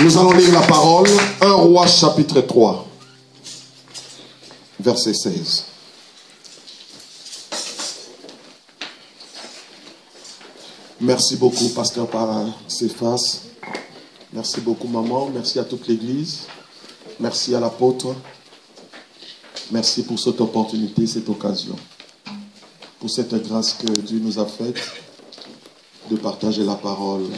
Nous allons lire la parole. 1 Roi chapitre 3, verset 16. Merci beaucoup, pasteur Céphas. Merci beaucoup, maman. Merci à toute l'église. Merci à l'apôtre. Merci pour cette opportunité, cette occasion. Pour cette grâce que Dieu nous a faite de partager la parole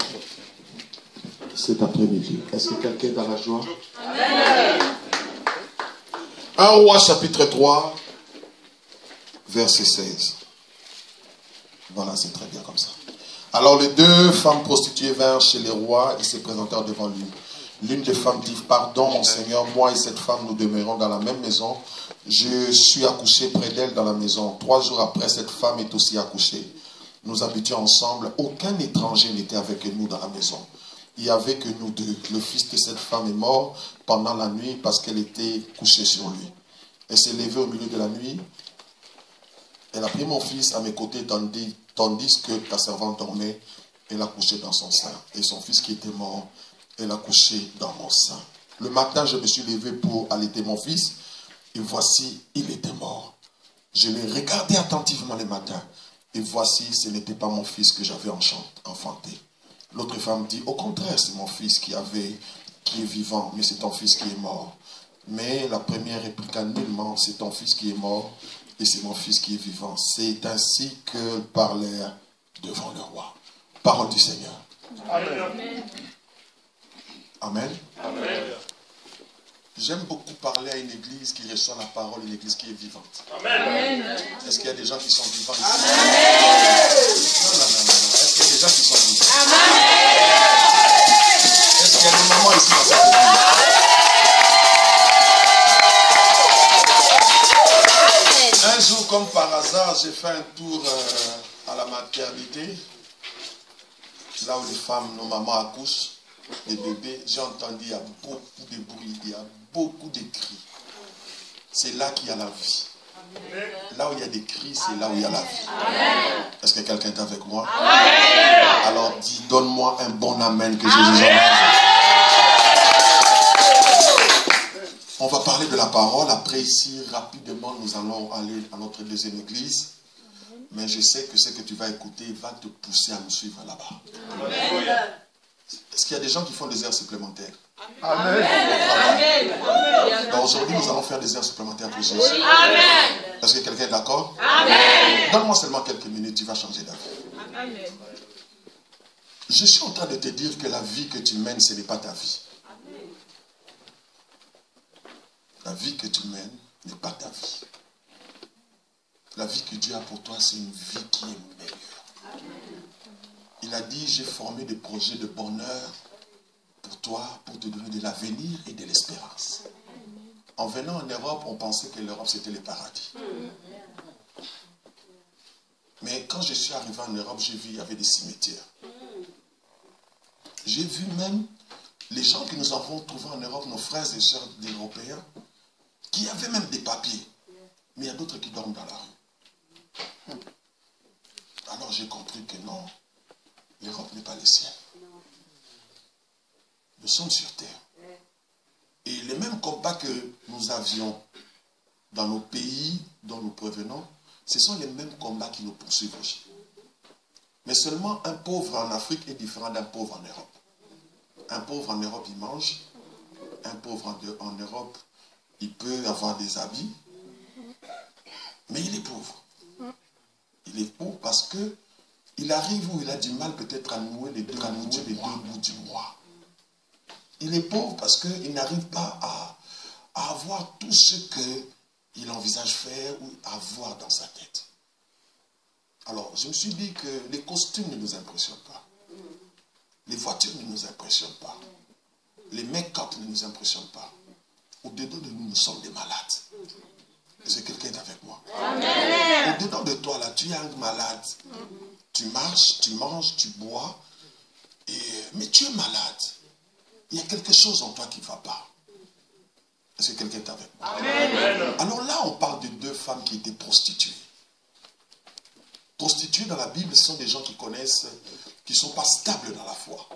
cet après-midi. Est-ce que quelqu'un est dans la joie? Amen. 1 Roi chapitre 3, verset 16. Voilà, c'est très bien comme ça. Alors les deux femmes prostituées vinrent chez les rois et se présentèrent devant lui. L'une des femmes dit: pardon mon Seigneur, moi et cette femme nous demeurons dans la même maison. Je suis accouché près d'elle dans la maison. 3 jours après, cette femme est aussi accouchée. Nous habitions ensemble. Aucun étranger n'était avec nous dans la maison. Il n'y avait que nous deux. Le fils de cette femme est mort pendant la nuit parce qu'elle était couchée sur lui. Elle s'est levée au milieu de la nuit. Elle a pris mon fils à mes côtés tandis que ta servante dormait. Elle a couché dans son sein. Et son fils qui était mort, elle a couché dans mon sein. Le matin, je me suis levé pour allaiter mon fils. Et voici, il était mort. Je l'ai regardé attentivement le matin. Et voici, ce n'était pas mon fils que j'avais enfanté. L'autre femme dit: au contraire, c'est mon fils qui est vivant, mais c'est ton fils qui est mort. Mais la première répliqua: nullement, c'est ton fils qui est mort, et c'est mon fils qui est vivant. C'est ainsi qu'elles parlèrent devant le roi. Parole du Seigneur. Amen. Amen. Amen. J'aime beaucoup parler à une église qui reçoit la parole, une église qui est vivante. Amen. Est-ce qu'il y a des gens qui sont vivants ici? Amen. Non. Est-ce qu'il y a des gens qui sont vivants? Amen. Est-ce qu'il y a des mamans ici dans cette église? Un jour, comme par hasard, j'ai fait un tour à la maternité, là où les femmes, nos mamans accouchent, les bébés. J'ai entendu, il y a beaucoup de bruit, il y a beaucoup de cris. C'est là qu'il y a la vie. Là où il y a des cris, c'est là où il y a la vie. Est-ce que quelqu'un est avec moi? Amen. Alors dis: donne-moi un bon amen, que Jésus en. On va parler de la parole. Après ici, rapidement, nous allons aller à notre deuxième église. Mais je sais que ce que tu vas écouter va te pousser à nous suivre là-bas. Est-ce qu'il y a des gens qui font des heures supplémentaires? Amen. Donc aujourd'hui, nous allons faire des heures supplémentaires pour Jésus. Amen. Est-ce que quelqu'un est d'accord? Amen. Donne-moi seulement quelques minutes, tu vas changer d'avis. Amen. Je suis en train de te dire que la vie que tu mènes, ce n'est pas ta vie. Amen. La vie que tu mènes n'est pas ta vie. La vie que Dieu a pour toi, c'est une vie qui est meilleure. Amen. Il a dit: j'ai formé des projets de bonheur pour toi, pour te donner de l'avenir et de l'espérance. En venant en Europe, on pensait que l'Europe c'était le paradis. Mais quand je suis arrivé en Europe, j'ai vu qu'il y avait des cimetières. J'ai vu même les gens que nous avons trouvés en Europe, nos frères et sœurs d'Européens, qui avaient même des papiers. Mais il y a d'autres qui dorment dans la rue. Alors j'ai compris que non. L'Europe n'est pas le ciel. Nous sommes sur terre. Et les mêmes combats que nous avions dans nos pays dont nous provenons, ce sont les mêmes combats qui nous poursuivent aussi. Mais seulement un pauvre en Afrique est différent d'un pauvre en Europe. Un pauvre en Europe, il mange. Un pauvre en Europe, il peut avoir des habits. Mais il est pauvre. Il est pauvre parce que il arrive où il a du mal peut-être à nouer les deux bouts du mois. Il est pauvre parce qu'il n'arrive pas à avoir tout ce qu'il envisage faire ou avoir dans sa tête. Alors, je me suis dit que les costumes ne nous impressionnent pas. Les voitures ne nous impressionnent pas. Les make-up ne nous impressionnent pas. Au-dedans de nous, nous sommes des malades. Est-ce que quelqu'un est avec moi? Amen. Au-dedans de toi, là, tu es un malade. Tu marches, tu manges, tu bois, mais tu es malade. Il y a quelque chose en toi qui ne va pas. Est-ce que quelqu'un est avec moi? Amen. Alors là, on parle de deux femmes qui étaient prostituées. Prostituées dans la Bible, ce sont des gens qui connaissent, qui ne sont pas stables dans la foi.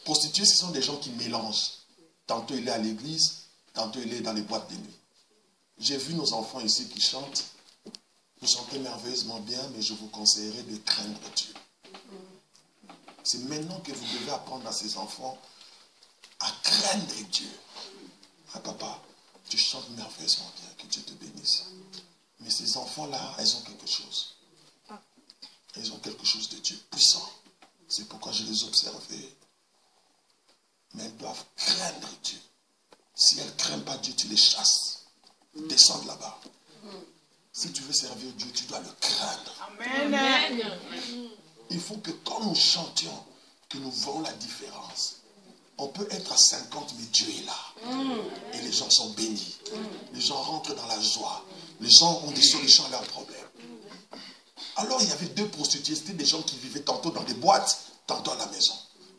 Prostituées, ce sont des gens qui mélangent. Tantôt il est à l'église, tantôt il est dans les boîtes de nuit. J'ai vu nos enfants ici qui chantent. Vous chantez merveilleusement bien, mais je vous conseillerais de craindre Dieu. C'est maintenant que vous devez apprendre à ces enfants à craindre Dieu. Ah papa, tu chantes merveilleusement bien, que Dieu te bénisse. Mais ces enfants-là, elles ont quelque chose. Elles ont quelque chose de Dieu puissant. C'est pourquoi je les observais. Mais elles doivent craindre Dieu. Si elles ne craignent pas Dieu, tu les chasses. Descends de là-bas. Si tu veux servir Dieu, tu dois le craindre. Amen. Il faut que quand nous chantions, que nous voyons la différence. On peut être à 50, mais Dieu est là. Et les gens sont bénis. Les gens rentrent dans la joie. Les gens ont des solutions à leurs problèmes. Alors il y avait deux prostituées. C'était des gens qui vivaient tantôt dans des boîtes, tantôt à la maison.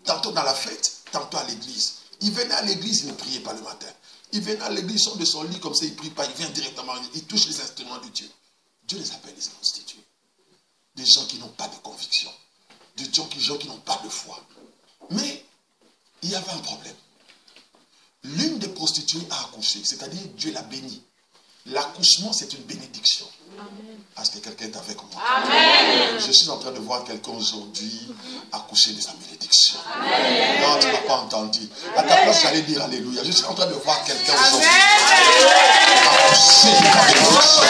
Tantôt dans la fête, tantôt à l'église. Ils venaient à l'église, ils ne priaient pas le matin. Ils viennent à l'église, ils sont de son lit comme ça, ils ne prient pas, ils viennent directement, ils touchent les instruments de Dieu. Dieu les appelle les prostituées. Des gens qui n'ont pas de conviction. Des gens qui n'ont pas de foi. Mais il y avait un problème. L'une des prostituées a accouché, c'est-à-dire Dieu l'a bénie. L'accouchement, c'est une bénédiction. Amen. Est-ce que quelqu'un est avec moi? Amen. Je suis en train de voir quelqu'un aujourd'hui accoucher de sa bénédiction. Amen. Non, tu n'as pas entendu. À ta place, j'allais dire alléluia. Je suis en train de voir quelqu'un aujourd'hui accoucher de sa bénédiction.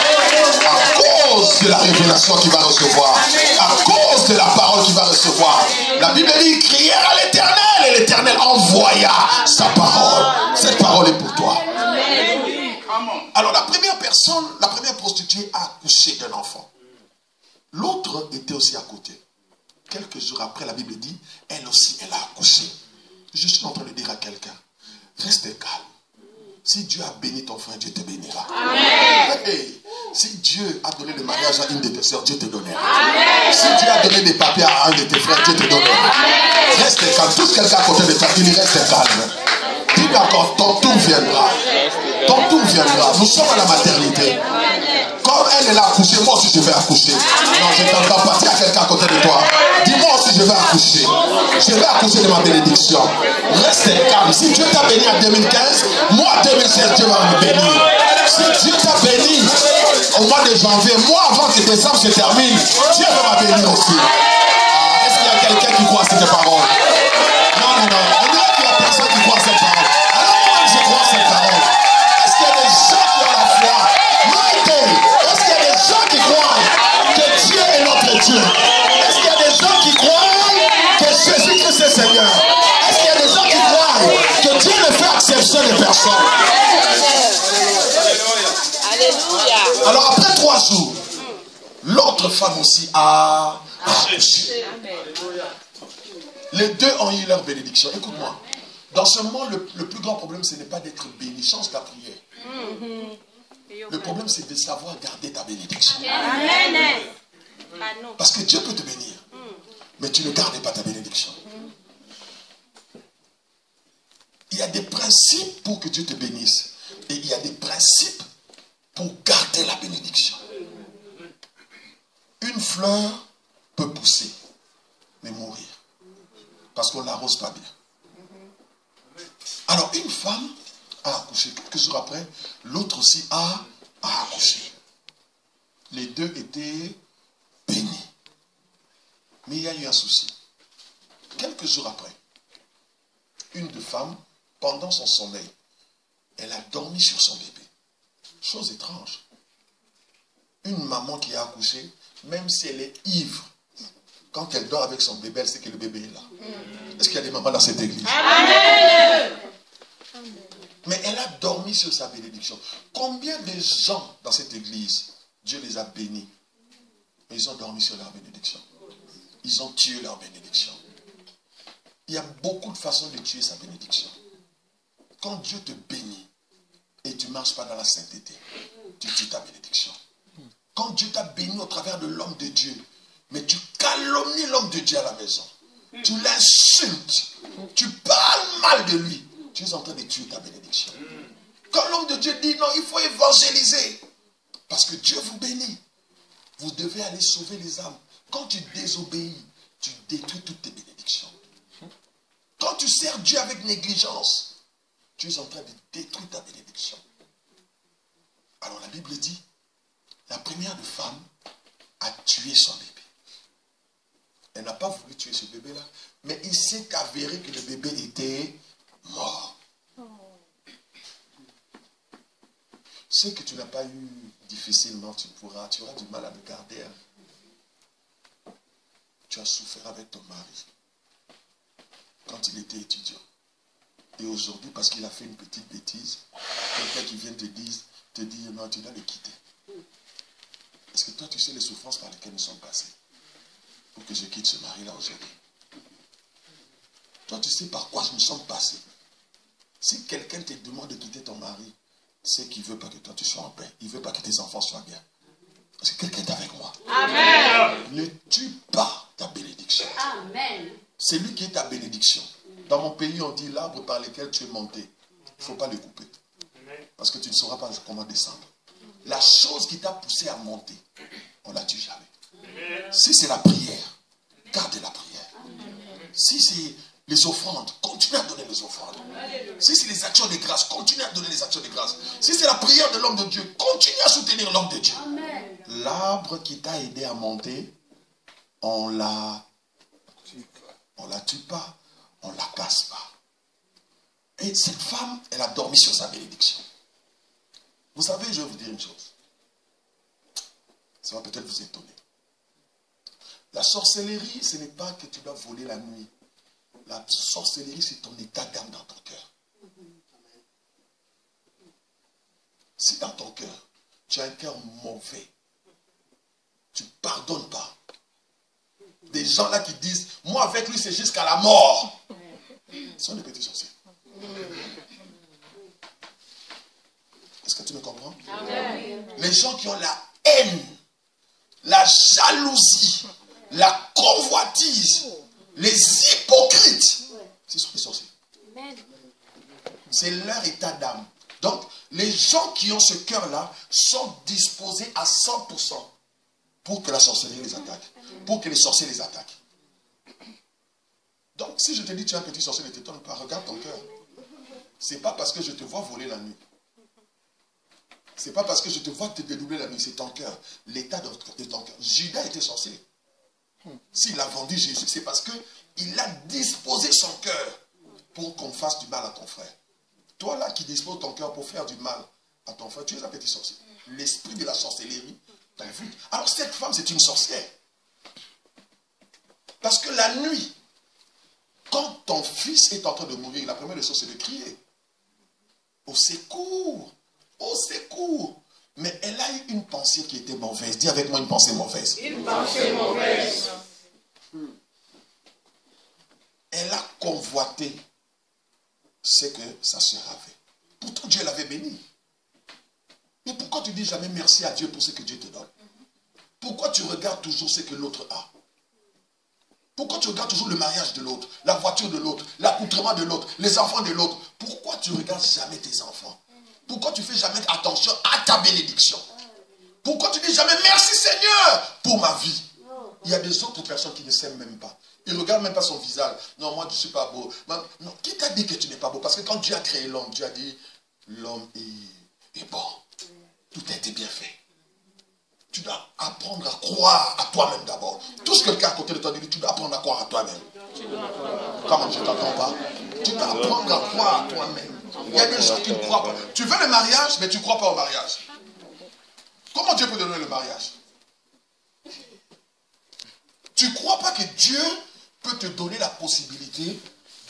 À cause de la révélation qu'il va recevoir. À cause de la parole qu'il va recevoir. La Bible dit, crièrent à l'Éternel et l'Éternel envoya sa parole. Cette parole est pour toi. Alors la première personne, la première prostituée a accouché d'un enfant. L'autre était aussi à côté. Quelques jours après, la Bible dit, elle aussi, elle a accouché. Je suis en train de dire à quelqu'un, reste calme. Si Dieu a béni ton frère, Dieu te bénira. Amen. Hey, si Dieu a donné le mariage à une de tes soeurs, Dieu te donnera. Amen. Si Dieu a donné des papiers à un de tes frères, Dieu te donnera. Amen. Reste calme. Tous quelqu'un à côté de toi, il reste calme. Dis d'accord, ton tour viendra. Ton tour viendra. Nous sommes à la maternité. Comme elle est accouchée, moi aussi je vais accoucher. Non, je t'entends pas. Dis à quelqu'un à côté de toi. Dis-moi aussi je vais accoucher. Je vais accoucher de ma bénédiction. Reste calme. Si Dieu t'a béni en 2015, moi en 2016, Dieu va me bénir. Si Dieu t'a béni au mois de janvier, moi avant que décembre se termine, Dieu va me bénir aussi. Est-ce qu'il y a quelqu'un qui croit à cette parole? Non, non, non. On dirait qu'il y a personne qui croit à cette parole. Alors moi, je crois à cette parole. Est-ce qu'il y a des gens qui ont la foi? Est-ce qu'il y a des gens qui croient que Dieu est notre Dieu? Est-ce qu'il y a des gens qui croient que Jésus-Christ est Seigneur? Est-ce qu'il y a des gens qui croient que Dieu ne fait exception de personne? Alléluia. Alors après 3 jours, l'autre femme aussi a accouché. Les deux ont eu leur bénédiction. Écoute-moi. Dans ce monde, le plus grand problème, ce n'est pas d'être béni. Change ta prière. Le problème, c'est de savoir garder ta bénédiction. Amen. Parce que Dieu peut te bénir. Mais tu ne gardes pas ta bénédiction. Il y a des principes pour que Dieu te bénisse. Et il y a des principes pour garder la bénédiction. Une fleur peut pousser, mais mourir. Parce qu'on ne l'arrose pas bien. Alors une femme a accouché. Quelques jours après, l'autre aussi a accouché. Les deux étaient bénis. Mais il y a eu un souci. Quelques jours après, une de femmes, pendant son sommeil, elle a dormi sur son bébé. Chose étrange. Une maman qui a accouché, même si elle est ivre, quand elle dort avec son bébé, elle sait que le bébé est là. Est-ce qu'il y a des mamans dans cette église? Amen. Mais elle a dormi sur sa bénédiction. Combien de gens dans cette église, Dieu les a bénis, mais ils ont dormi sur leur bénédiction? Ils ont tué leur bénédiction. Il y a beaucoup de façons de tuer sa bénédiction. Quand Dieu te bénit et tu ne marches pas dans la sainteté, tu tues ta bénédiction. Quand Dieu t'a béni au travers de l'homme de Dieu, mais tu calomnies l'homme de Dieu à la maison, tu l'insultes, tu parles mal de lui, tu es en train de tuer ta bénédiction. Quand l'homme de Dieu dit non, il faut évangéliser, parce que Dieu vous bénit, vous devez aller sauver les âmes. Quand tu désobéis, tu détruis toutes tes bénédictions. Quand tu sers Dieu avec négligence, tu es en train de détruire ta bénédiction. Alors la Bible dit, la première de femme a tué son bébé. Elle n'a pas voulu tuer ce bébé-là, mais il s'est avéré que le bébé était mort. Ce que tu n'as pas eu difficilement, tu auras du mal à le garder. Hein. Tu as souffert avec ton mari quand il était étudiant. Et aujourd'hui, parce qu'il a fait une petite bêtise, quelqu'un qui vient te dire non, tu dois le quitter. Est-ce que toi, tu sais les souffrances par lesquelles nous sommes passés pour que je quitte ce mari-là aujourd'hui? Toi, tu sais par quoi nous sommes passés. Si quelqu'un te demande de quitter ton mari, c'est qu'il ne veut pas que toi tu sois en paix. Il ne veut pas que tes enfants soient bien. Parce que quelqu'un est avec moi. Amen. Ne tue pas ta bénédiction. Amen. C'est lui qui est ta bénédiction. Dans mon pays, on dit l'arbre par lequel tu es monté. Il ne faut pas le couper. Parce que tu ne sauras pas comment descendre. La chose qui t'a poussé à monter, on ne la tue jamais. Si c'est la prière, garde la prière. Si c'est les offrandes, continue à donner les offrandes. Si c'est les actions de grâce, continue à donner les actions de grâce. Si c'est la prière de l'homme de Dieu, continue à soutenir l'homme de Dieu. L'arbre qui t'a aidé à monter, on la tue pas, on la casse pas. Et cette femme, elle a dormi sur sa bénédiction. Vous savez, je vais vous dire une chose. Ça va peut-être vous étonner. La sorcellerie, ce n'est pas que tu dois voler la nuit. La sorcellerie, c'est ton état d'âme dans ton cœur. Si dans ton cœur, tu as un cœur mauvais, tu ne pardonnes pas. Des gens là qui disent, moi avec lui c'est jusqu'à la mort. Ce sont des petits sorciers. Est-ce que tu me comprends? Les gens qui ont la haine, la jalousie, la convoitise, les hypocrites, ce sont des sorciers. C'est leur état d'âme. Donc, les gens qui ont ce cœur-là sont disposés à 100% pour que la sorcellerie les attaque, pour que les sorciers les attaquent. Donc, si je te dis tu es un petit sorcier, ne t'étonne pas, regarde ton cœur. Ce n'est pas parce que je te vois voler la nuit. Ce n'est pas parce que je te vois te dédoubler la nuit, c'est ton cœur, l'état de ton cœur. Judas était sorcier. S'il a vendu Jésus, c'est parce qu'il a disposé son cœur pour qu'on fasse du mal à ton frère. Toi là qui disposes ton cœur pour faire du mal à ton frère, tu es un petit sorcier. L'esprit de la sorcellerie t'invite. Alors cette femme, c'est une sorcière. Parce que la nuit, quand ton fils est en train de mourir, la première des choses, c'est de crier. Au secours! Au secours! Mais elle a eu une pensée qui était mauvaise. Dis avec moi une pensée mauvaise. Une pensée mauvaise. Elle a convoité ce que sa sœur avait. Pourtant Dieu l'avait béni. Mais pourquoi tu dis jamais merci à Dieu pour ce que Dieu te donne? Pourquoi tu regardes toujours ce que l'autre a? Pourquoi tu regardes toujours le mariage de l'autre, la voiture de l'autre, l'accoutrement de l'autre, les enfants de l'autre? Pourquoi tu ne regardes jamais tes enfants? Pourquoi tu ne fais jamais attention à ta bénédiction? Pourquoi tu ne dis jamais merci Seigneur pour ma vie? Il y a des autres personnes qui ne s'aiment même pas. Ils ne regardent même pas son visage. Non, moi je ne suis pas beau. Non, qui t'a dit que tu n'es pas beau? Parce que quand Dieu a créé l'homme, Dieu a dit l'homme est bon. Tout a été bien fait. Tu dois apprendre à croire à toi-même d'abord. Tout ce que quelqu'un à côté de toi dit, tu dois apprendre à croire à toi-même. Comment je ne t'entends pas? Tu dois apprendre à croire à toi-même. Il y a des gens qui ne croient pas. Tu veux le mariage, mais tu ne crois pas au mariage. Comment Dieu peut donner le mariage? Tu ne crois pas que Dieu peut te donner la possibilité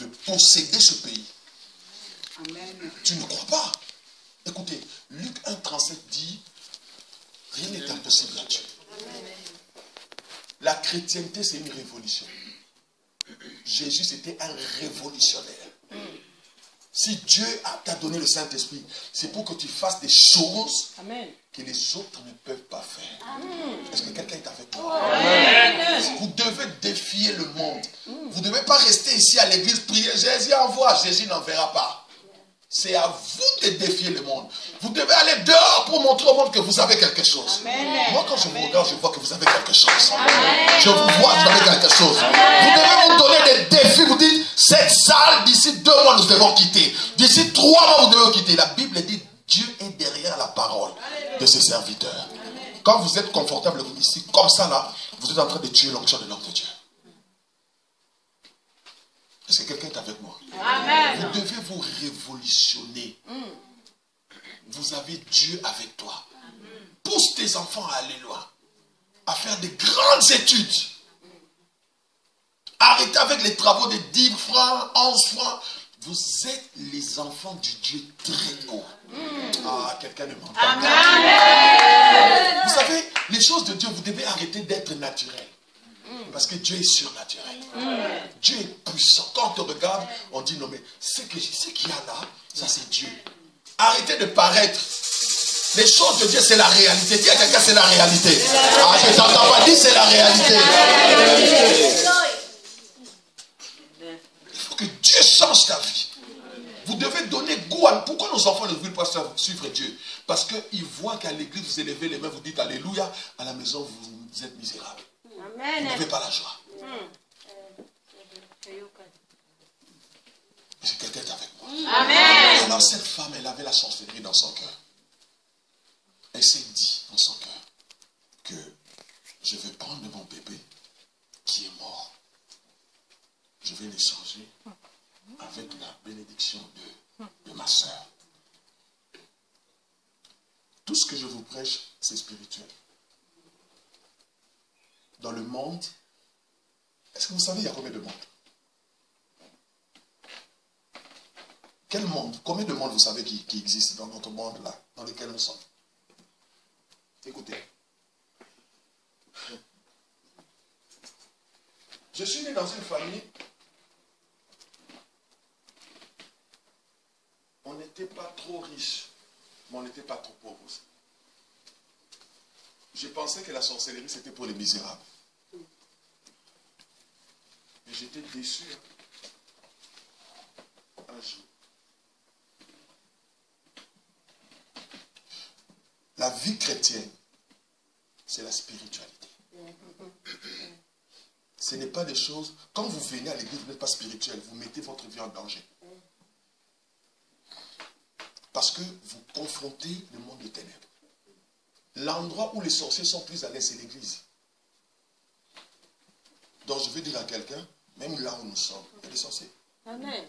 de posséder ce pays. Amen. Tu ne crois pas. Écoutez, Luc 1,37 dit, rien n'est impossible à Dieu. La chrétienté, c'est une révolution. Jésus, c'était un révolutionnaire. Si Dieu t'a donné le Saint-Esprit, c'est pour que tu fasses des choses que les autres ne peuvent pas faire. Est-ce que quelqu'un est avec moi? Vous devez défier le monde. Vous ne devez pas rester ici à l'église, prier, Jésus envoie, Jésus n'enverra pas. C'est à vous de défier le monde. Vous devez aller dehors pour montrer au monde que vous avez quelque chose. Amen. Moi, quand je vous regarde, je vois que vous avez quelque chose. Amen. Je vous vois, vous avez quelque chose. Amen. Vous devez vous donner des défis. Vous dites, cette salle, d'ici 2 nous devons quitter. D'ici 3 mois, vous devez quitter. La Bible dit, Dieu est derrière la parole de ses serviteurs. Quand vous êtes confortable ici, comme ça là, vous êtes en train de tuer l'onction de l'homme de Dieu. Est-ce que quelqu'un est avec moi? Amen. Vous devez vous révolutionner. Vous avez Dieu avec toi. Pousse tes enfants à aller loin. À faire de grandes études. Arrêtez avec les travaux de 10 francs, 11 francs. Vous êtes les enfants du Dieu très haut. Ah, quelqu'un ne m'entend pas. Amen. Vous savez, les choses de Dieu, vous devez arrêter d'être naturel. Parce que Dieu est surnaturel. Dieu est puissant. Quand on te regarde, on dit non mais ce qu'il y a là, ça c'est Dieu. Arrêtez de paraître. Les choses de Dieu, c'est la réalité. Dis à quelqu'un, c'est la réalité. Ah, je t'entends pas. Dis, c'est la réalité. Il faut que Dieu change ta vie. Vous devez donner goût à... Pourquoi nos enfants ne veulent pas suivre Dieu? Parce qu'ils voient qu'à l'église, vous élevez les mains, vous dites Alléluia. À la maison, vous êtes misérable. Amen. Vous n'avez pas la joie. Est-ce que quelqu'un est avec moi? Amen. Alors cette femme, elle avait la sorcellerie dans son cœur. Elle s'est dit dans son cœur que je vais prendre mon bébé qui est mort. Je vais l'échanger avec la bénédiction de ma soeur. Tout ce que je vous prêche, c'est spirituel. Dans le monde, est-ce que vous savez il y a combien de mondes? Quel monde? Combien de mondes vous savez qui existent dans notre monde là, dans lequel nous sommes? Écoutez. Je suis né dans une famille. On n'était pas trop riche, mais on n'était pas trop pauvre aussi. Je pensais que la sorcellerie c'était pour les misérables. Et j'étais déçu. Un jour. La vie chrétienne, c'est la spiritualité. Ce n'est pas des choses... Quand vous venez à l'église, vous n'êtes pas spirituel. Vous mettez votre vie en danger. Parce que vous confrontez le monde de ténèbres. L'endroit où les sorciers sont plus à l'aise, c'est l'église. Donc je veux dire à quelqu'un, même là où nous sommes, il y a des sorciers. Amen.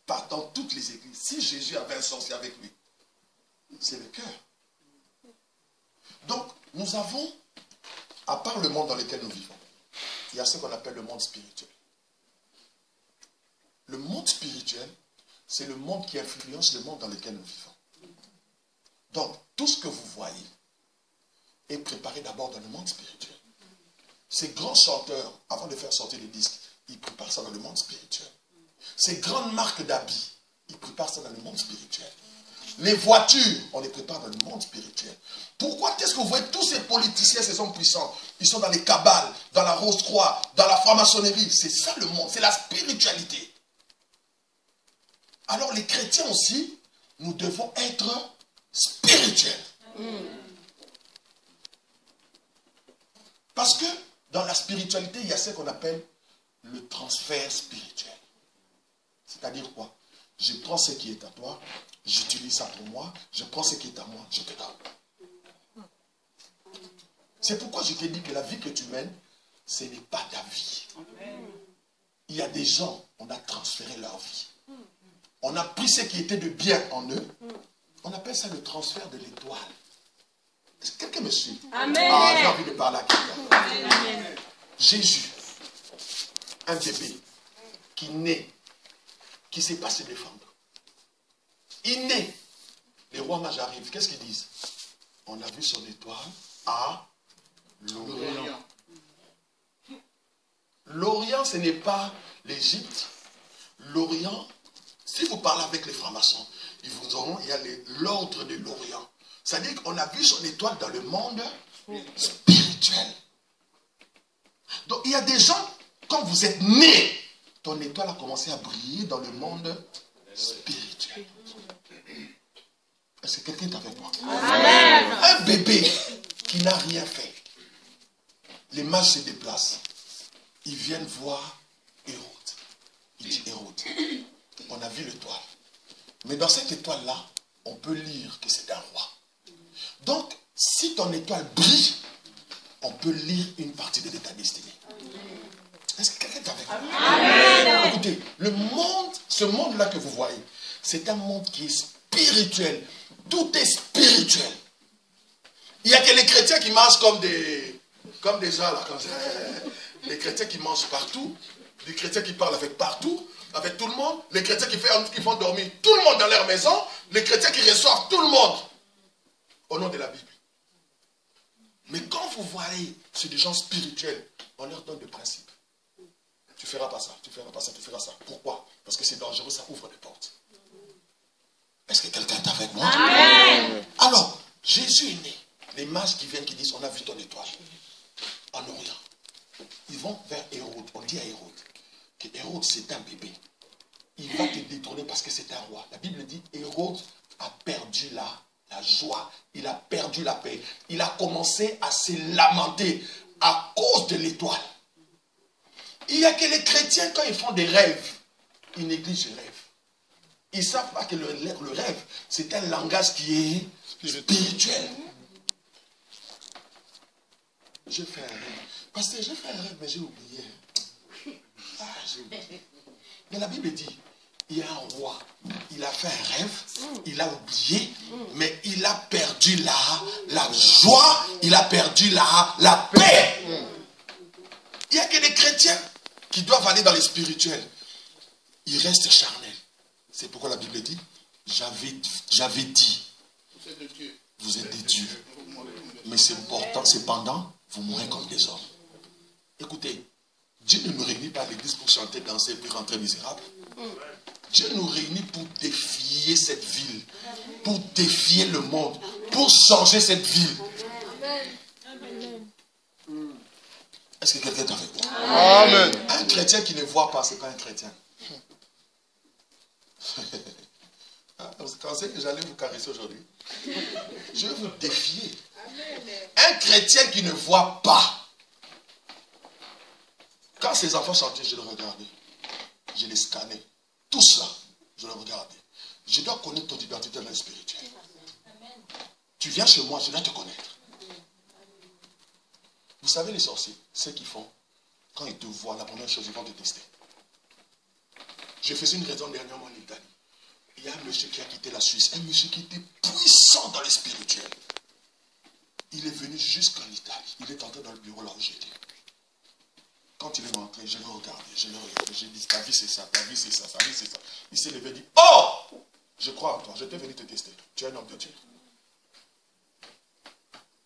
Pas dans toutes les églises. Si Jésus avait un sorcier avec lui, c'est le cœur. Donc, nous avons, à part le monde dans lequel nous vivons, il y a ce qu'on appelle le monde spirituel. Le monde spirituel, c'est le monde qui influence le monde dans lequel nous vivons. Donc, tout ce que vous voyez est préparé d'abord dans le monde spirituel. Ces grands chanteurs, avant de faire sortir les disques, ils préparent ça dans le monde spirituel. Ces grandes marques d'habits, ils préparent ça dans le monde spirituel. Les voitures, on les prépare dans le monde spirituel. Pourquoi est-ce que vous voyez tous ces politiciens, ces hommes puissants, ils sont dans les cabales, dans la Rose-Croix, dans la franc-maçonnerie? C'est ça le monde, c'est la spiritualité. Alors les chrétiens aussi, nous devons être spirituels. Parce que dans la spiritualité, il y a ce qu'on appelle le transfert spirituel. C'est-à-dire quoi? Je prends ce qui est à toi, j'utilise ça pour moi, je prends ce qui est à moi, je te donne. C'est pourquoi je t'ai dit que la vie que tu mènes, ce n'est pas ta vie. Il y a des gens, on a transféré leur vie. On a pris ce qui était de bien en eux. On appelle ça le transfert de l'étoile. Est-ce que quelqu'un me suit? Amen. Ah, j'ai envie de parler à quelqu'un. Jésus, un bébé qui naît, qui ne sait pas se défendre. Il naît. Les rois mages arrivent. Qu'est-ce qu'ils disent? On a vu son étoile à l'Orient. L'Orient, ce n'est pas l'Égypte. L'Orient, si vous parlez avec les francs-maçons, ils vous auront, il y a l'ordre de l'Orient. C'est-à-dire qu'on a vu son étoile dans le monde spirituel. Donc il y a des gens, quand vous êtes nés, ton étoile a commencé à briller dans le monde spirituel. Est-ce que quelqu'un est avec moi? Amen. Un bébé qui n'a rien fait, les mages se déplacent. Ils viennent voir Hérode. Il dit, Hérode, On a vu l'étoile. Mais dans cette étoile-là, on peut lire que c'est un roi. Donc, si ton étoile brille, on peut lire une partie de ta destinée. Est-ce que quelqu'un est avec moi? Amen. Écoutez, le monde, ce monde-là que vous voyez, c'est un monde qui est spirituel. Tout est spirituel. Il n'y a que les chrétiens qui marchent comme des gens là, comme ça. Les chrétiens qui mangent partout, les chrétiens qui parlent avec partout, avec tout le monde, les chrétiens qui font dormir tout le monde dans leur maison, les chrétiens qui reçoivent tout le monde au nom de la Bible. Mais quand vous voyez, c'est des gens spirituels, on leur donne des principes. Tu ne feras pas ça, tu ne feras pas ça, tu feras ça. Pourquoi? Parce que c'est dangereux, ça ouvre des portes. Est-ce que quelqu'un est avec moi? Amen. Alors, Jésus est né. Les mages qui viennent, qui disent, on a vu ton étoile en Orient. Ils vont vers Hérode. On dit à Hérode que Hérode, c'est un bébé. Il va te détrôner parce que c'est un roi. La Bible dit, Hérode a perdu la joie. Il a perdu la paix. Il a commencé à se lamenter à cause de l'étoile. Il n'y a que les chrétiens, quand ils font des rêves, ils négligent les rêves. Ils ne savent pas que le rêve, c'est un langage qui est spirituel. J'ai fait un rêve. Parce que j'ai fait un rêve, mais j'ai oublié. Ah, j'ai oublié. Mais la Bible dit, il y a un roi. Il a fait un rêve, il a oublié, mais il a perdu la joie, il a perdu la paix. Il n'y a que des chrétiens qui doivent aller dans les spirituels. Ils restent charnels. C'est pourquoi la Bible dit, j'avais dit, vous êtes des dieux. Mais c'est important, cependant, vous mourrez comme des hommes. Écoutez, Dieu ne nous réunit pas à l'église pour chanter, danser et puis rentrer misérable. Dieu nous réunit pour défier cette ville, pour défier le monde, pour changer cette ville. Est-ce que quelqu'un est avec moi? Amen. Un chrétien qui ne voit pas, ce n'est pas un chrétien. Vous pensez que j'allais vous caresser aujourd'hui? Je vais vous défier. Un chrétien qui ne voit pas. Quand ces enfants chantaient, je les regardais. Je les scannais. Tout ça, je les regardais. Je dois connaître ton identité dans le spirituel. Tu viens chez moi, je dois te connaître. Vous savez les sorciers, ce qu'ils font, quand ils te voient, la première chose, ils vont te tester. Je faisais une raison dernièrement en Italie. Il y a un monsieur qui a quitté la Suisse, un monsieur qui était puissant dans le spirituel. Il est venu jusqu'en Italie. Il est entré dans le bureau là où j'étais. Quand il est rentré, je l'ai regardé, j'ai dit, ta vie c'est ça, ta vie c'est ça, ta vie c'est ça. Il s'est levé et dit, oh, je crois en toi, je t'ai venu te tester. Tu es un homme de Dieu.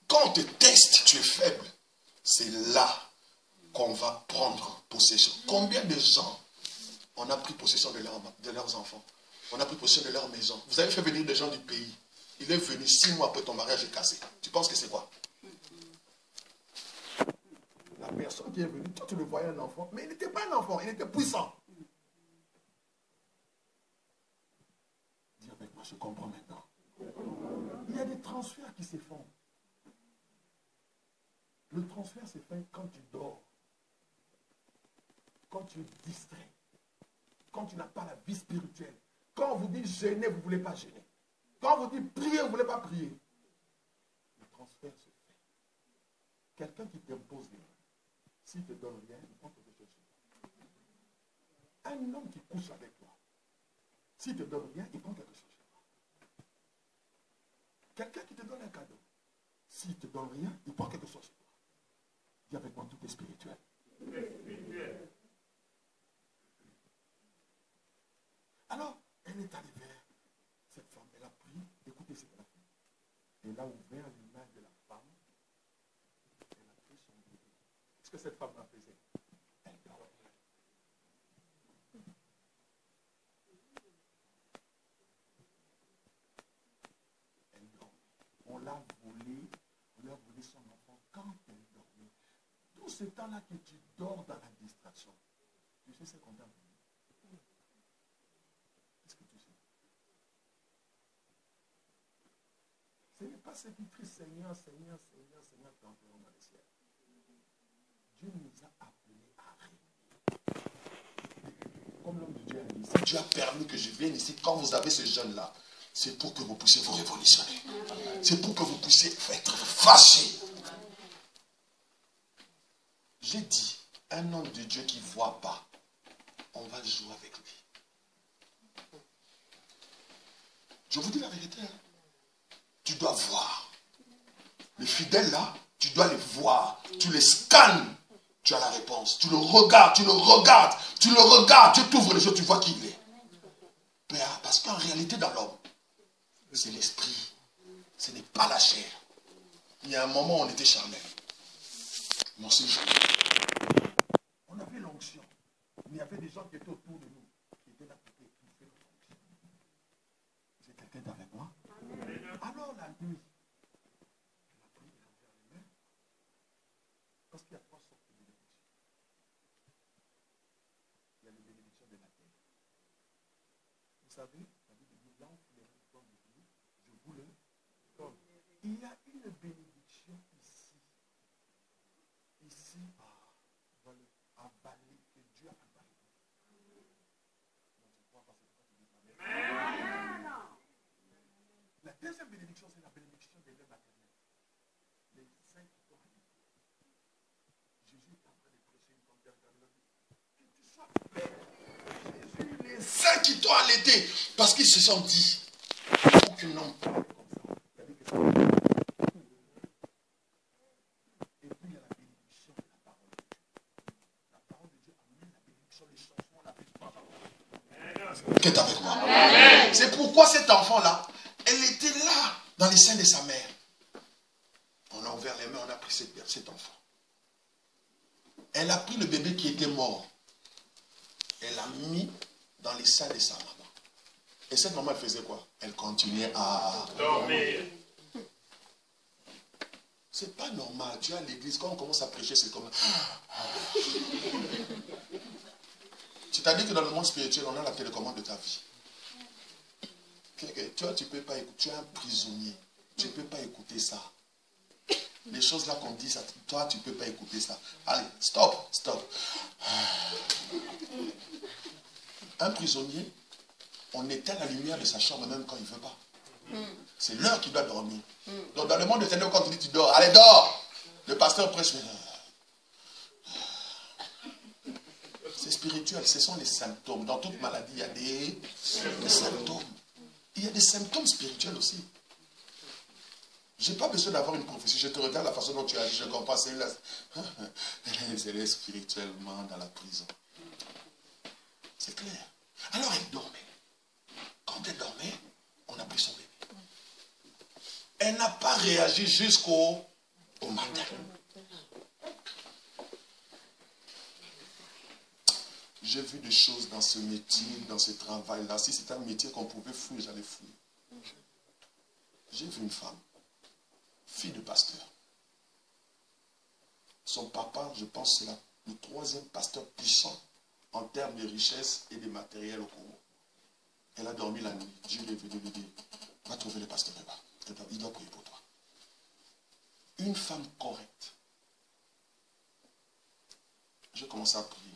Quand on te teste, tu es faible. C'est là qu'on va prendre possession. Combien de gens on a pris possession de leurs enfants? On a pris possession de leur maison. Vous avez fait venir des gens du pays. Il est venu 6 mois après ton mariage est cassé. Tu penses que c'est quoi? La personne qui est venue, toi tu le voyais un enfant, mais il n'était pas un enfant, il était puissant. Dis avec moi, je comprends maintenant. Il y a des transferts qui se font. Le transfert se fait quand tu dors, quand tu es distrait, quand tu n'as pas la vie spirituelle. Quand on vous dit gêner, vous ne voulez pas gêner. Quand on vous dit prier, vous ne voulez pas prier. Le transfert se fait. Quelqu'un qui t'impose rien, s'il ne te donne rien, il prend quelque chose sur toi. Un homme qui couche avec toi, s'il ne te donne rien, il prend quelque chose sur toi. Quelqu'un qui te donne un cadeau, s'il ne te donne rien, il prend quelque chose sur toi. Dis avec moi, tout est spirituel. Alors, elle est arrivée, cette femme, elle a pris, écoutez ce qu'elle a fait. Elle a ouvert l'image de la femme, elle a pris son bébé. Qu'est-ce que cette femme a fait? Elle dormait. Elle dormait. On l'a volé, on lui a volé son enfant quand elle dormait. Tout ce temps-là que tu dors dans la distraction, tu sais ce qu'on t'a volé. Est-ce que tu sais? Ce n'est pas ce qui crie Seigneur, Seigneur, Seigneur, Seigneur, t'enverrons dans le ciel. Dieu nous a appelés à régner. Comme l'homme de Dieu a dit, Si Dieu a permis que je vienne ici, quand vous avez ce jeune-là, c'est pour que vous puissiez vous révolutionner. C'est pour que vous puissiez être fâché. J'ai dit, un homme de Dieu qui ne voit pas, on va jouer avec lui. Je vous dis la vérité. Hein. Tu dois voir. Les fidèles là, tu dois les voir. Tu les scannes. Tu as la réponse. Tu le regardes, tu le regardes, tu le regardes. Tu t'ouvres les yeux, tu vois qui il est. Parce qu'en réalité, dans l'homme, c'est l'esprit. Ce n'est pas la chair. Il y a un moment où on était charnel. On s'est joué. On avait l'onction. Mais il y avait des gens qui étaient autour de nous. Qui étaient là pour étouffer notre onction. Vous êtes quelqu'un avec moi? Alors la nuit, on a pris les mains. Parce qu'il y a trois sortes de bénédictions. Il y a les bénédictions de la terre. Vous savez, la Bible dit, là où vous les réformes de Dieu, je vous le donne. Il y a une bénédiction ici. Ici, voilà, avalée, que Dieu a avalée. Donc tu crois pas, c'est pourquoi tu dis Amen. La deuxième bénédiction, c'est la bénédiction des lèvres maternelles. Les saints qui t'ont habité. Jésus est en train de prêcher une femme d'Arcadie. Que tu sois Jésus, les saints qui t'ont allaité. Parce qu'ils se sont dit, pour qu'un homme parle comme ça. C'est-à-dire que ça. Et puis il y a la bénédiction de la parole de Dieu. La parole de Dieu amène la bénédiction, les changements, la bénédiction. Qui est avec moi? C'est pourquoi cet enfant-là, elle était là, dans les seins de sa mère. On a ouvert les mains, on a pris cet enfant. Elle a pris le bébé qui était mort. Elle l'a mis dans les seins de sa maman. Et cette maman, elle faisait quoi? Elle continuait à dormir. C'est pas normal. Tu es à l'église, quand on commence à prêcher, c'est comme... C'est-à-dire que dans le monde spirituel, on a la télécommande de ta vie. Toi, tu peux pas écouter. Tu es un prisonnier. Tu ne peux pas écouter ça. Les choses là qu'on dit, ça, toi, tu ne peux pas écouter ça. Allez, stop, stop. Un prisonnier, on éteint la lumière de sa chambre même quand il ne veut pas. C'est l'heure qu'il doit dormir. Donc dans le monde éternel, quand tu dis tu dors, allez, dors. Le pasteur prêche. C'est spirituel, ce sont les symptômes. Dans toute maladie, il y a des symptômes. Il y a des symptômes spirituels aussi. Je n'ai pas besoin d'avoir une prophétie. Je te regarde la façon dont tu agis. Je comprends. C'est spirituellement dans la prison. C'est clair. Alors elle dormait. Quand elle dormait, on a pris son bébé. Elle n'a pas réagi jusqu'au matin. J'ai vu des choses dans ce métier, dans ce travail-là. Si c'était un métier qu'on pouvait fouiller, j'allais fouiller. J'ai vu une femme, fille de pasteur. Son papa, je pense, c'est le troisième pasteur puissant en termes de richesse et de matériel au Congo. Elle a dormi la nuit. Dieu est venu lui dire, va trouver le pasteur là-bas. Il doit prier pour toi. Une femme correcte. J'ai commencé à prier.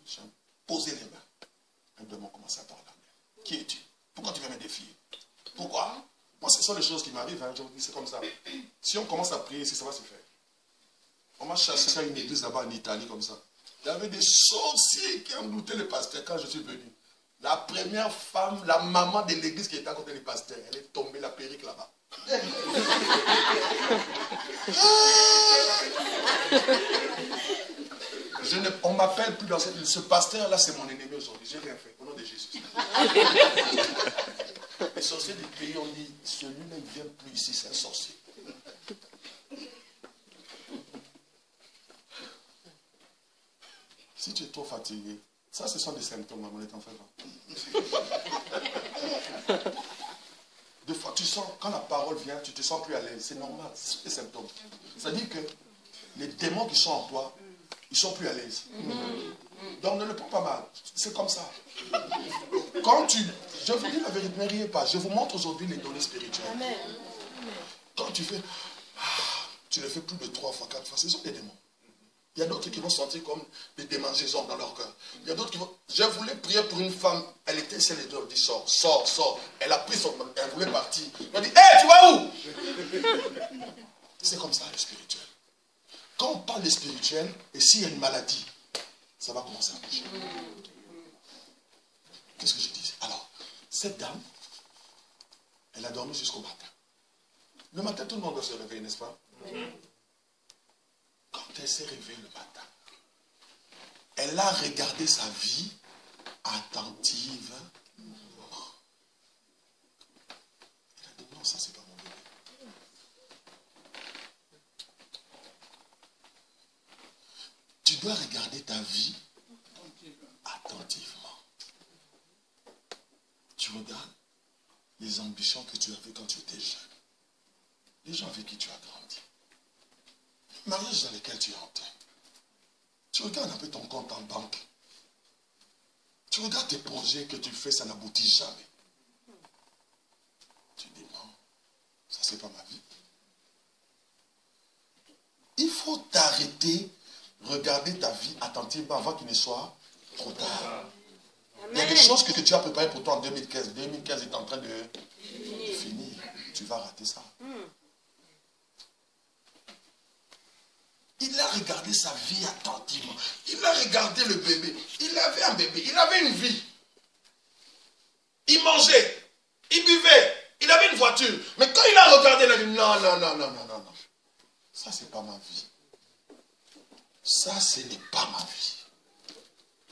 J'ai posé les mains. Un démon commence à parler. Qui es-tu? Pourquoi tu viens me défier? Pourquoi? Moi, ce sont les choses qui m'arrivent. Hein. Je vous dis, c'est comme ça. Si on commence à prier, ça va se faire. On m'a chassé à une église là-bas en Italie comme ça. Il y avait des sorciers qui ont douté le pasteur quand je suis venu. La première femme, la maman de l'église qui était à côté du pasteur, elle est tombée la perruque là-bas. On ne m'appelle plus dans ce pasteur-là, c'est mon ennemi aujourd'hui. J'ai rien fait, au nom de Jésus. Les sorciers du pays ont dit, celui-là, il ne vient plus ici, c'est un sorcier. Si tu es trop fatigué, ça, ce sont des symptômes, mon est en fait. Des fois, tu sens, quand la parole vient, tu te sens plus à l'aise. C'est normal, c'est des symptômes. C'est-à-dire que les démons qui sont en toi, ils sont plus à l'aise. Donc ne le prends pas mal. C'est comme ça. Quand je vous dis la vérité, ne riez pas. Je vous montre aujourd'hui les données spirituelles. Amen. Quand tu fais, tu le fais plus de 3 fois, 4 fois, ce sont des démons. Il y a d'autres qui vont sentir comme des démangeaisons dans leur cœur. Il y a d'autres qui vont... Je voulais prier pour une femme, elle était celle et deux, dit sors, sors, sors. Elle a pris son... Elle voulait partir. Elle a dit, hé, hey, tu vas où? C'est comme ça le spirituel. Quand on parle de spirituel, et s'il y a une maladie, ça va commencer à bouger. Qu'est-ce que je dis? Alors, cette dame, elle a dormi jusqu'au matin. Le matin, tout le monde doit se réveiller, n'est-ce pas? Quand elle s'est réveillée le matin, elle a regardé sa vie attentive. Elle a dit, non, ça c'est pas mon bébé. Tu dois regarder ta vie attentivement. Tu regardes les ambitions que tu avais quand tu étais jeune. Les gens avec qui tu as grandi. Le mariage dans lequel tu es entré. Tu regardes un peu ton compte en banque. Tu regardes tes projets que tu fais, ça n'aboutit jamais. Tu dis non, ça c'est pas ma vie. Il faut t'arrêter, regarder ta vie attentivement avant qu'il ne soit trop tard. Il y a des choses que tu as préparées pour toi en 2015. 2015 est en train de finir. Tu vas rater ça. Il a regardé sa vie attentivement. Il a regardé le bébé. Il avait un bébé. Il avait une vie. Il mangeait. Il buvait. Il avait une voiture. Mais quand il a regardé, il a dit non, non, non, non, non, non, non. Ça, c'est pas ma vie. Ça, ce n'est pas ma vie.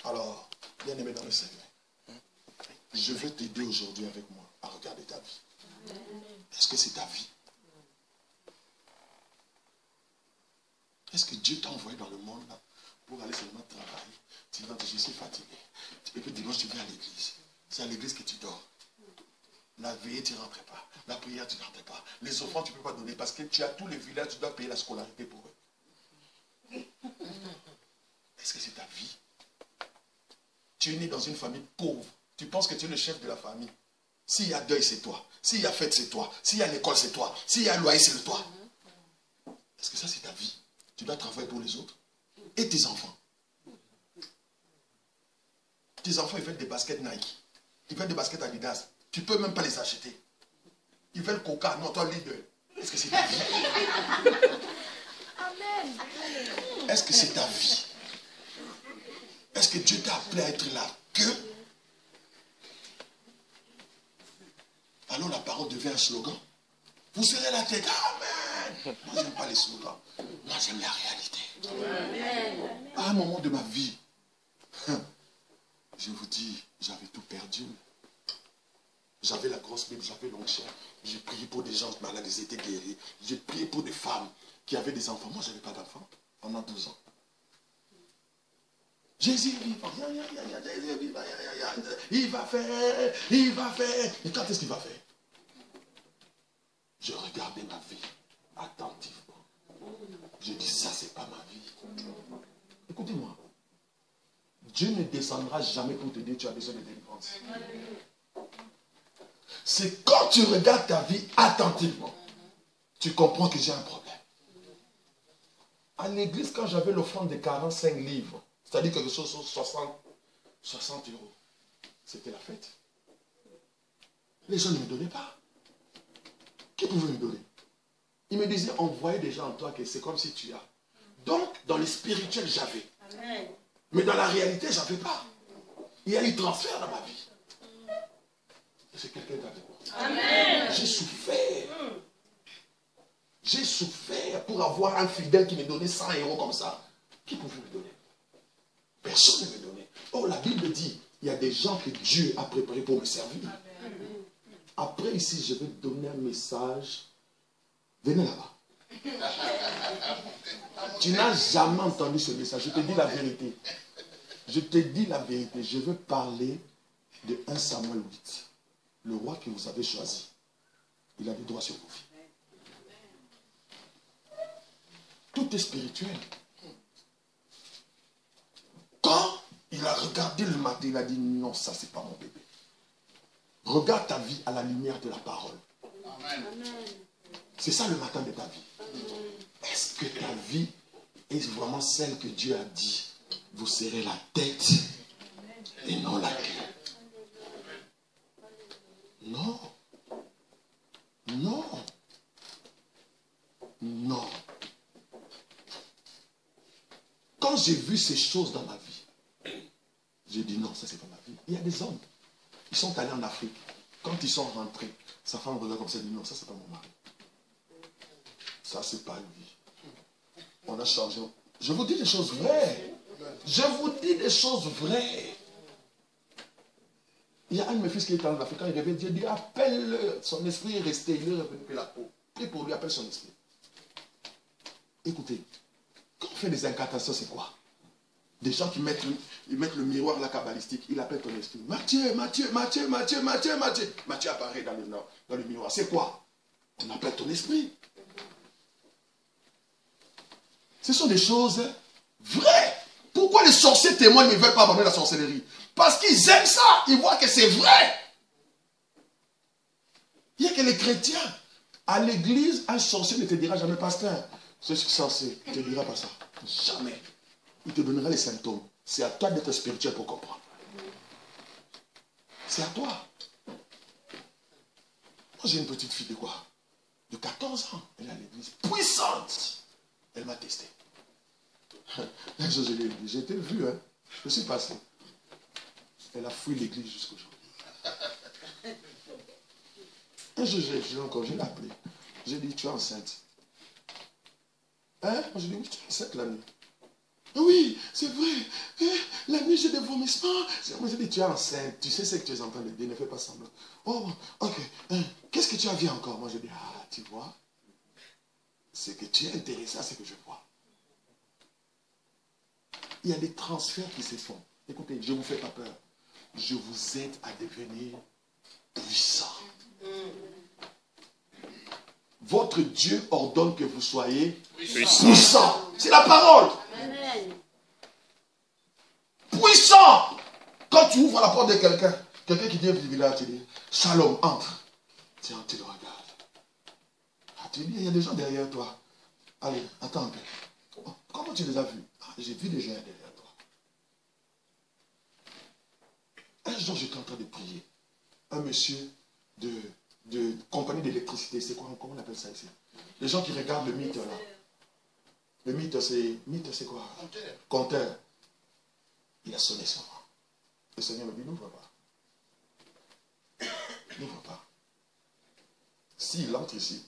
Alors, bien aimé dans le Seigneur, je veux t'aider aujourd'hui avec moi à regarder ta vie. Est-ce que c'est ta vie? Est-ce que Dieu t'a envoyé dans le monde là, pour aller seulement travailler? Tu dis, je suis fatigué. Et puis dimanche, tu viens à l'église. C'est à l'église que tu dors. La veillée, tu ne rentres pas. La prière, tu ne rentres pas. Les enfants, tu ne peux pas donner parce que tu as tous les villages, tu dois payer la scolarité pour eux. Est-ce que c'est ta vie? Tu es né dans une famille pauvre. Tu penses que tu es le chef de la famille. S'il y a deuil, c'est toi. S'il y a fête, c'est toi. S'il y a l'école, c'est toi. S'il y a loyer, c'est le toi. Est-ce que ça, c'est ta vie? Tu dois travailler pour les autres. Et tes enfants. Tes enfants, ils veulent des baskets Nike. Ils veulent des baskets Adidas. Tu ne peux même pas les acheter. Ils veulent Coca. Non, toi, Lidl. Est-ce que c'est ta vie? Amen. Est-ce que c'est ta vie? Est-ce que Dieu t'a appelé à être là? Que? Alors la parole devient un slogan. Vous serrez la tête. Amen. Moi, je n'aime pas les slogans. Moi, j'aime la réalité. Amen. À un moment de ma vie, je vous dis, j'avais tout perdu. J'avais la grosse Bible, j'avais l'onction. J'ai prié pour des gens malades, ils étaient guéris. J'ai prié pour des femmes qui avaient des enfants. Moi, je n'avais pas d'enfants pendant 12 ans. Jésus est vivant. Jésus est vivant. Il va faire. Il va faire. Et quand est-ce qu'il va faire? Je regardais ma vie attentivement. Je dis, ça, c'est pas ma vie. Écoutez-moi. Dieu ne descendra jamais pour te dire tu as besoin de délivrance. C'est quand tu regardes ta vie attentivement, tu comprends que j'ai un problème. À l'église, quand j'avais l'offrande de 45 livres, c'est-à-dire quelque chose sur 60 euros, c'était la fête. Les gens ne me donnaient pas. Qui pouvait me donner? Ils me disaient, envoyez des gens en toi que c'est comme si tu as. Donc, dans le spirituel, j'avais. Mais dans la réalité, je n'avais pas. Il y a eu transfert dans ma vie. C'est quelqu'un avec moi. Amen. J'ai souffert. J'ai souffert pour avoir un fidèle qui me donnait 100 euros comme ça. Qui pouvait me donner? Personne ne me donnait. Oh, la Bible dit, il y a des gens que Dieu a préparés pour me servir. Après, ici, je vais donner un message. Venez là-bas. Tu n'as jamais entendu ce message. Je te dis la vérité. Je te dis la vérité. Je veux parler de 1 Samuel 8. Le roi que vous avez choisi. Il a des droits sur vos vies. Tout est spirituel. Quand il a regardé le matin, il a dit non, ça c'est pas mon bébé. Regarde ta vie à la lumière de la parole. Amen. C'est ça le matin de ta vie. Est-ce que ta vie est vraiment celle que Dieu a dit. Vous serez la tête et non la queue. Non. Non. Non. Quand j'ai vu ces choses dans ma vie, j'ai dit non, ça c'est pas ma vie. Il y a des hommes, ils sont allés en Afrique. Quand ils sont rentrés, sa femme regarde comme ça et dit non, ça c'est pas mon mari. Ça c'est pas lui. On a changé. Je vous dis des choses vraies. Je vous dis des choses vraies. Il y a un de mes fils qui est en Afrique. Quand il revient, Dieu dit appelle-le. Son esprit est resté. Il est revenu que la peau. Prie pour lui, appelle son esprit. Écoutez, quand on fait des incantations, c'est quoi? Des gens qui mettent le miroir là kabbalistique, il appelle ton esprit. Matthieu, Matthieu, Matthieu, Matthieu, Matthieu, Matthieu. Matthieu apparaît dans le miroir. C'est quoi? On appelle ton esprit. Ce sont des choses vraies. Pourquoi les sorciers témoins ne veulent pas abandonner la sorcellerie? Parce qu'ils aiment ça. Ils voient que c'est vrai. Il y a que les chrétiens. À l'église, un sorcier ne te dira jamais, pasteur, je suis sorcier. Il ne te dira pas ça. Jamais. Il te donnera les symptômes. C'est à toi d'être spirituel pour comprendre. C'est à toi. Moi, j'ai une petite fille de quoi? De 14 ans. Elle est à l'église. Puissante. Elle m'a testé. Un jour, je l'ai dit. J'ai été vu. Hein. Je suis passé. Elle a fui l'église jusqu'aujourd'hui. Un jour, je l'ai appelé. J'ai dit, tu es enceinte. Hein? Moi, je lui ai dit, oui, tu es enceinte la nuit. Oui, c'est vrai. La nuit, j'ai des vomissements. Moi, j'ai dit, tu es enceinte. Tu sais ce que tu es en train de dire. Ne fais pas semblant. Oh, ok. Qu'est-ce que tu as vu encore? Moi, je dis, ah, tu vois. C'est que tu es intéressé à ce que je vois. Il y a des transferts qui se font. Écoutez, je ne vous fais pas peur. Je vous aide à devenir puissant. Votre Dieu ordonne que vous soyez puissant. C'est la parole. Amen. Puissant. Quand tu ouvres la porte de quelqu'un qui vient du village, tu dis, Shalom, entre. Tiens, tu le regardes. Ah, tu dis, il y a des gens derrière toi. Allez, attends un peu. Comment tu les as vus? Ah, j'ai vu des gens derrière toi. Un jour, j'étais en train de prier. Un monsieur de compagnie d'électricité, c'est quoi? Comment on appelle ça ici? Les gens qui regardent le mythe là. Le mythe, c'est quoi? Compteur. Il a sonné sur moi. Le Seigneur me dit, n'ouvre pas. N'ouvre pas. S'il entre ici,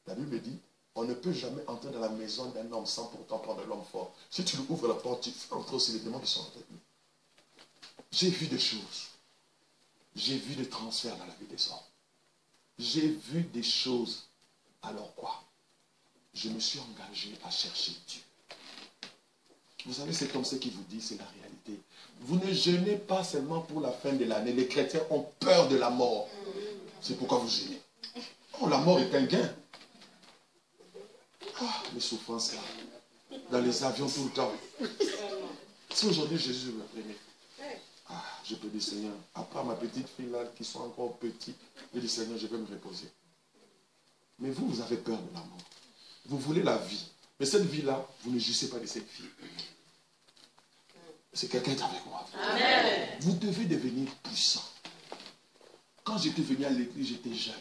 la Bible dit, on ne peut jamais entrer dans la maison d'un homme sans pourtant prendre l'homme fort. Si tu lui ouvres la porte, tu fais entrer aussi les démons qui sont en tête. J'ai vu des choses. J'ai vu des transferts dans la vie des hommes. J'ai vu des choses. Alors quoi? Je me suis engagé à chercher Dieu. Vous savez, c'est comme ça qu'il vous dit, c'est la réalité. Vous ne jeûnez pas seulement pour la fin de l'année. Les chrétiens ont peur de la mort. C'est pourquoi vous jeûnez. Oh, la mort est un gain. Ah, les souffrances là. Dans les avions tout le temps. Si aujourd'hui Jésus me prenait, ah, je peux dire Seigneur, à part ma petite fille là, qui sont encore petites, je dis Seigneur, je vais me reposer. Mais vous, vous avez peur de la mort. Vous voulez la vie. Mais cette vie-là, vous ne jouissez pas de cette vie. C'est quelqu'un qui est avec moi. Amen. Vous devez devenir puissant. Quand j'étais venu à l'église, j'étais jeune.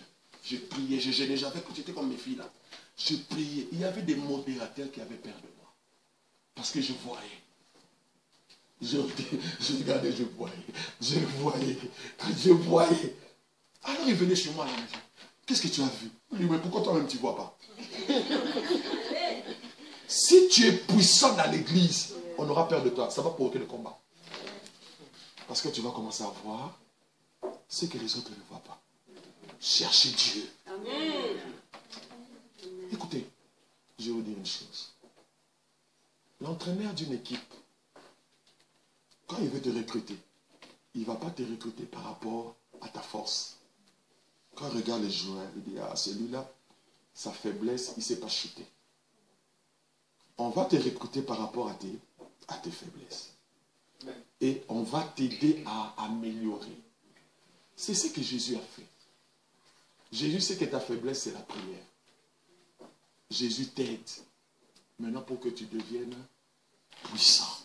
Je priais, je jeûnais, j'étais comme mes filles là. Je priais. Il y avait des modérateurs qui avaient peur de moi. Parce que je voyais. Je regardais, je voyais. Alors ils venaient chez moi à la maison. Qu'est-ce que tu as vu? Je dis, mais pourquoi toi-même tu ne vois pas? Si tu es puissant dans l'église, on aura peur de toi. Ça va provoquer le combat. Parce que tu vas commencer à voir ce que les autres ne voient pas. Cherchez Dieu. Amen. Écoutez, je vais vous dire une chose. L'entraîneur d'une équipe, quand il veut te recruter, il ne va pas te recruter par rapport à ta force. Quand il regarde les joueurs, il dit, ah, celui-là, sa faiblesse, il ne sait pas chuter. On va te recruter par rapport à tes faiblesses. Et on va t'aider à améliorer. C'est ce que Jésus a fait. Jésus sait que ta faiblesse, c'est la prière. Jésus t'aide Maintenant, pour que tu deviennes puissant.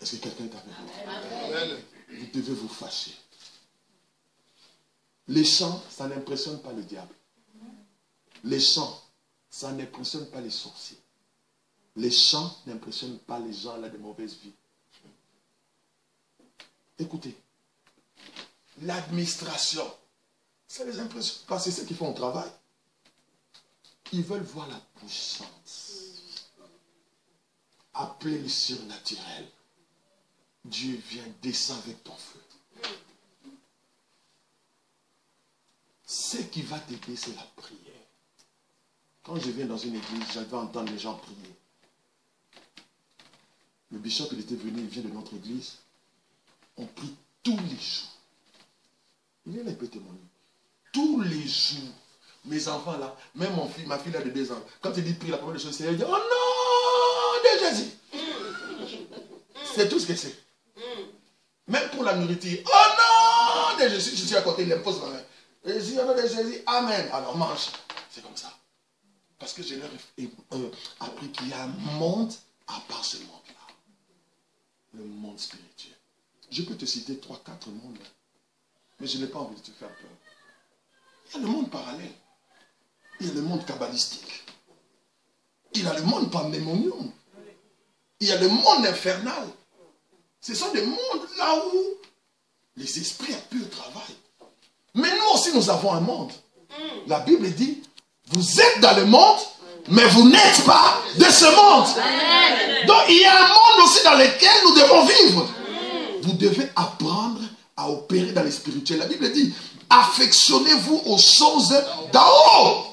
Est-ce que quelqu'un est avec moi? Vous devez vous fâcher. Les chants, ça n'impressionne pas le diable. Les chants, ça n'impressionne pas les sorciers. Les chants n'impressionnent pas les gens là de mauvaise vie. Écoutez, l'administration, ça les impressionne pas, c'est ceux qui font le travail. Ils veulent voir la puissance. Appelez le surnaturel. Dieu vient, descend avec ton feu. Ce qui va t'aider, c'est la prière. Quand je viens dans une église, j'avais entendre les gens prier. Le bishop, il était venu, il vient de notre église. On prie tous les jours. Il vient répéter mon nom. Tous les jours. Mes enfants là, même ma fille là de 2 ans, quand il dit prie, la première chose, c'est elle dit, oh non de Jésus. C'est tout ce que c'est. Même pour la nourriture, oh non de Jésus, je suis à côté, il impose ma main. Jésus, au nom de Jésus, amen. Alors mange. C'est comme ça. Parce que je leur ai appris qu'il y a un monde à part ce monde-là. Le monde spirituel. Je peux te citer 3, 4 mondes. Mais je n'ai pas envie de te faire peur. Il y a le monde parallèle. Il y a le monde kabbalistique. Il y a le monde pandémonium. Il y a le monde infernal. Ce sont des mondes là où les esprits impurs travaillent. Mais nous aussi, nous avons un monde. La Bible dit, vous êtes dans le monde, mais vous n'êtes pas de ce monde. Donc, il y a un monde aussi dans lequel nous devons vivre. Vous devez apprendre à opérer dans les spirituels. La Bible dit, affectionnez-vous aux choses d'en haut.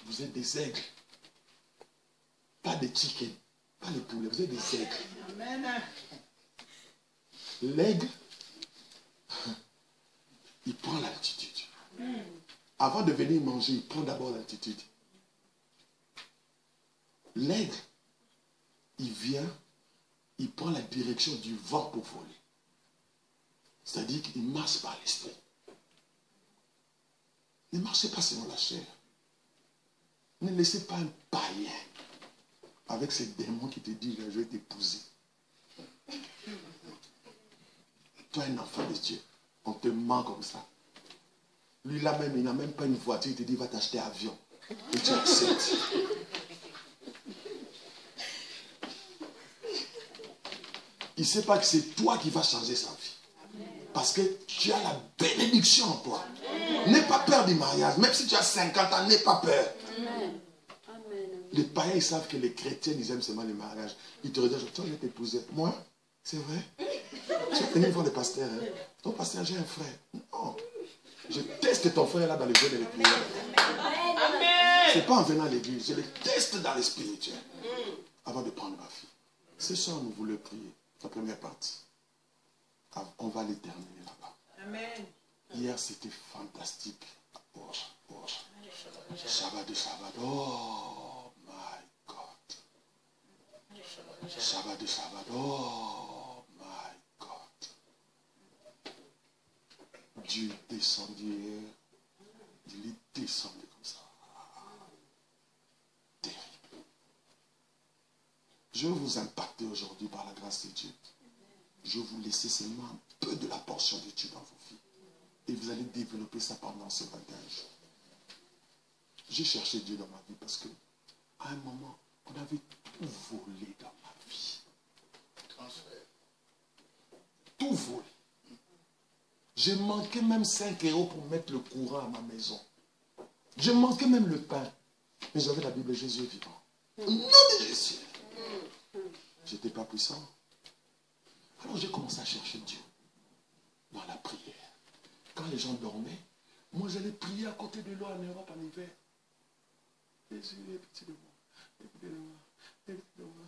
Vous êtes des aigles. Pas des chickens. Pas les poulets. Vous êtes des aigles. L'aigle, il prend l'altitude. Avant de venir manger, il prend d'abord l'altitude. L'aigle, il vient, il prend la direction du vent pour voler. C'est-à-dire qu'il marche par l'esprit. Ne marchez pas selon la chair. Ne laissez pas un païen avec ces démons qui te disent, je vais t'épouser. Toi, un enfant de Dieu, on te ment comme ça. Lui, là même, il n'a même pas une voiture, il te dit, va t'acheter un avion. Et tu acceptes. Il ne sait pas que c'est toi qui vas changer sa vie. Parce que tu as la bénédiction en toi. N'aie pas peur du mariage. Même si tu as 50 ans, n'aie pas peur. Les païens, ils savent que les chrétiens, ils aiment seulement le mariage. Ils te redisent, toi, je vais t'épouser. Moi, c'est vrai? Tu es venu voir le pasteur. Hein? Ton pasteur, j'ai un frère. Non. Je teste ton frère là dans le jeu de prières. Ce n'est pas en venant à l'église. Je le teste dans le spirituel. Avant de prendre ma fille. Ce soir, nous voulons prier. La première partie. On va les terminer là-bas. Amen. Hier, c'était fantastique. Oh, oh. Shabbat de Shabbat. Oh, my God. Shabbat de Shabbat. Oh, my God. Dieu descendait hier. Il est descendu comme ça. Terrible. Je vais vous impacter aujourd'hui par la grâce de Dieu. Je vais vous laisser seulement un peu de la portion de Dieu dans vos vies. Et vous allez développer ça pendant ce 21 jours. J'ai cherché Dieu dans ma vie parce que à un moment, on avait tout volé dans ma vie. Transfert. Tout volé. J'ai manqué même 5 € pour mettre le courant à ma maison. J'ai manqué même le pain. Mais j'avais la Bible, Jésus est vivant. Au nom de Jésus. Je n'étais pas puissant. Alors j'ai commencé à chercher Dieu dans la prière. Quand les gens dormaient, moi j'allais prier à côté de l'eau en Europe en hiver. Jésus, aie pitié de moi. Aie pitié de moi. Aie pitié de moi.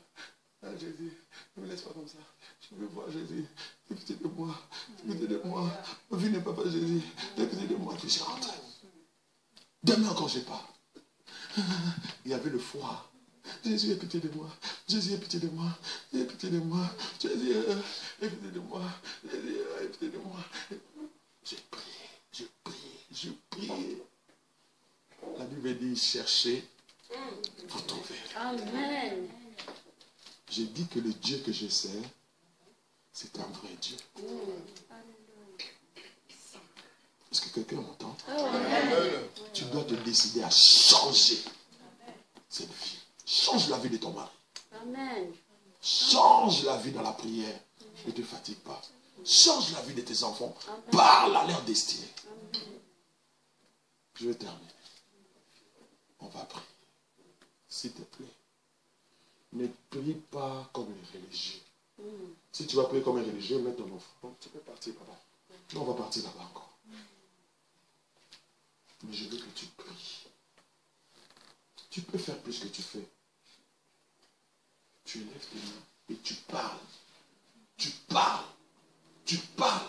Ah Jésus, ne me laisse pas comme ça. Je veux voir Jésus. Aie pitié de moi. Aie pitié de moi. Ma vie n'est pas Jésus. Aie pitié de moi. Puis je rentre. Demain encore je pars. Il y avait le froid. Jésus, aie pitié de moi. Jésus, aie pitié de moi. Aie pitié de moi. Jésus, aie pitié de moi. Jésus, aie pitié de moi. Je prie, je prie, je prie. La Bible dit chercher, vous trouver. Amen. J'ai dit que le Dieu que je sers, c'est un vrai Dieu. Est-ce que quelqu'un m'entend? Tu dois te décider à changer cette vie. Change la vie de ton mari. Amen. Change la vie dans la prière. Ne te fatigue pas. Change la vie de tes enfants. Parle à leur destinée. Je vais terminer. On va prier. S'il te plaît. Ne prie pas comme les religieux. Si tu vas prier comme un religieux, mets ton enfant. Tu peux partir là-bas. Non, on va partir là-bas encore. Mais je veux que tu pries. Tu peux faire plus que tu fais. Tu lèves tes mains et tu parles. Tu parles. Tu parles.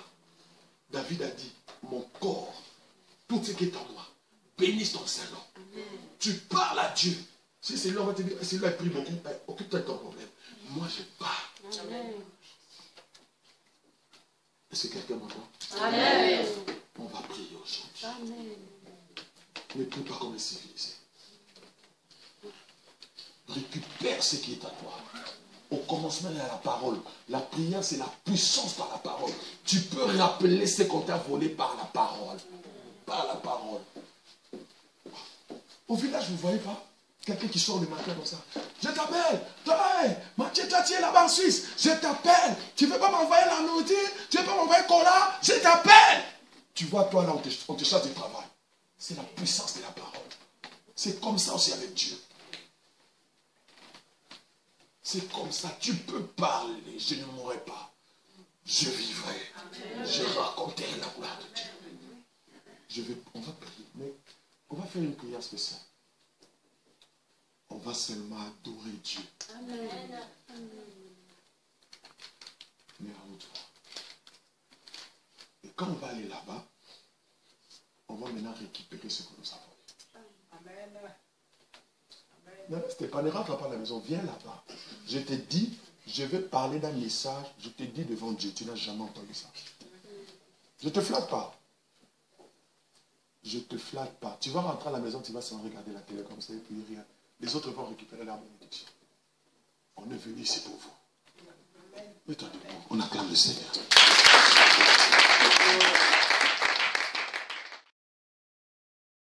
David a dit, mon corps, tout ce qui est en moi, bénisse ton Saint-Nom. Tu parles à Dieu. Si celui-là va te dire, celui-là prie beaucoup, occupe-toi de ton problème. Moi, je parle. Amen. Est-ce que quelqu'un m'entend? Amen. On va prier aujourd'hui. Amen. Ne prie pas comme les civilisés. Récupère ce qui est à toi. Au commencement, il y a la parole. La prière, c'est la puissance par la parole. Tu peux rappeler ce qu'on t'a volé par la parole. Par la parole. Au village, vous ne voyez pas? Quelqu'un qui sort le matin comme ça. Je t'appelle. Hey, Mathieu Tati là-bas en Suisse. Je t'appelle. Tu ne veux pas m'envoyer la nourriture? Tu ne veux pas m'envoyer cola? Je t'appelle. Tu vois, toi là, on te chasse du travail. C'est la puissance de la parole. C'est comme ça aussi avec Dieu. C'est comme ça. Tu peux parler. Je ne mourrai pas. Je vivrai. Je raconterai la gloire de Dieu. On va prier. Mais on va faire une prière spéciale. On va seulement adorer Dieu. Amen. Mais rends-toi. Et quand on va aller là-bas, on va maintenant récupérer ce que nous avons. Amen. Non, Stéphane, rentre pas à la maison, viens là-bas. Je te dis, je vais parler d'un message, je te dis devant Dieu, tu n'as jamais entendu ça. Je ne te flatte pas. Je ne te flatte pas. Tu vas rentrer à la maison, tu vas seulement regarder la télé comme ça et puis rien. Les autres vont récupérer la bénédiction. On est venu ici pour vous. Mets-toi debout. On acclame le Seigneur.